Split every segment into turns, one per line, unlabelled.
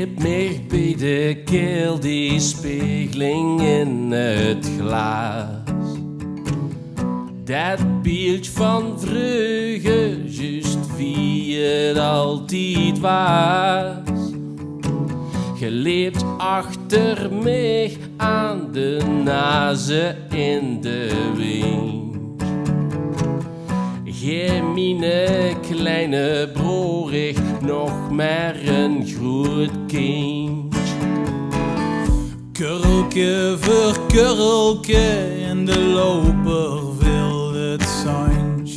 Greep mij bij de keel, die spiegeling in het glas. Dat beeld van vreugde, juist wie het altijd was. Je leeft achter mij aan de naze in de wind. Gij mijn kleine broer, ik nog maar een groot kind.
Kurrelke voor kurrelke in de loper wil het zijn.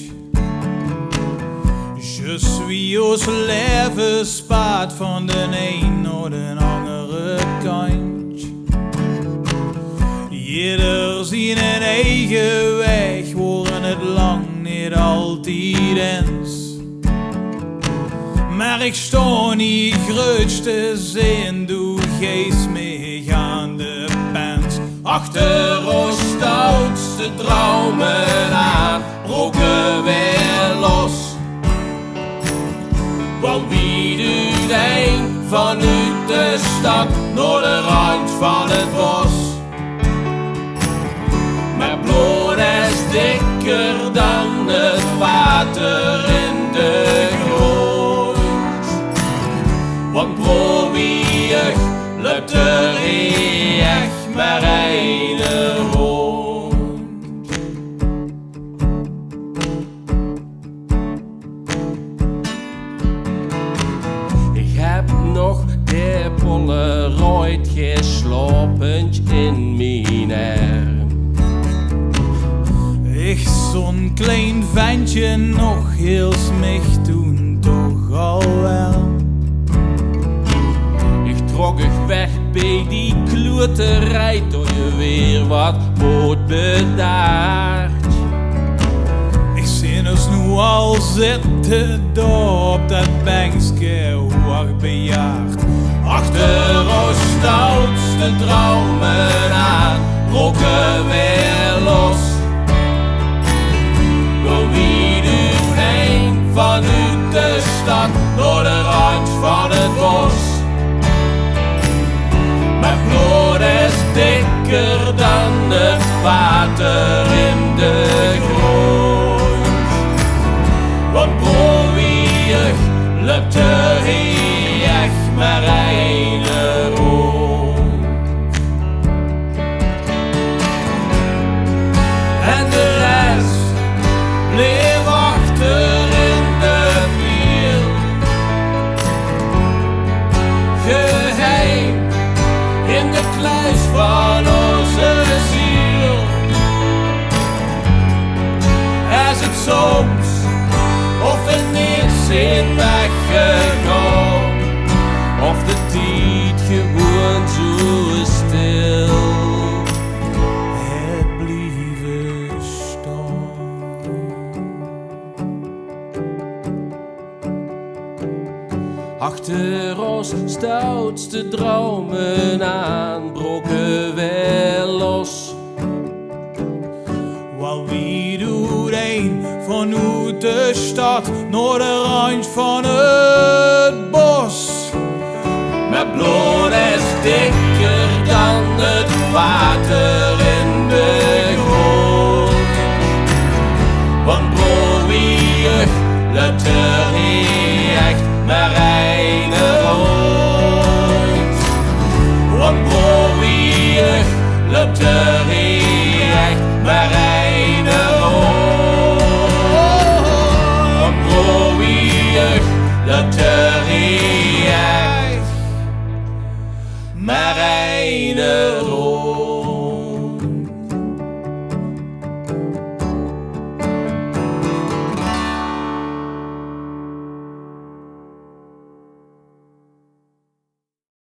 Je suis ons leven spaat van de een naar de andere kant. Ieder zien een eigen weg, worden het lang niet altijd eens. Maar ik sta niet grootste zin, doe geest mee aan de pens.
Achter ons stoutste dromen aan, broken weer los. Want wie doet een vanuit de stad naar de rand van het bos? Mijn bloed is dikker dan het water in de grond. Want probeer loopt er echt maar een rond. Ik heb nog de Polaroid geslopend in mijn arm.
Ik zo'n klein ventje nog heel smig toen toch al wel.
Ik trok ik weg bij die kloterij, tot je weer wat wordt bedaard.
Ik zie ons nu al zitten daar op dat bankje, hoe bejaard.
Achter ons stoutste dromen aan, brokken weer los. Wil wie doet heen vanuit de stad naar de rand van het bos? Mijn bloed is dikker dan het water in de grond. Want probeer loopt er echt maar een rond. En de rest bleef achter in de wiel. Geheim in de kluis van onze ziel. Is het soms of er niets in weggegaan, of de tijd gewoon zo stil.
Het blijven staan.
Achter ons stoutste dromen aan, brokken weer los.
Wel wie doet een vanuit de stad naar de rand van het bos?
Mijn bloed is dikker dan het water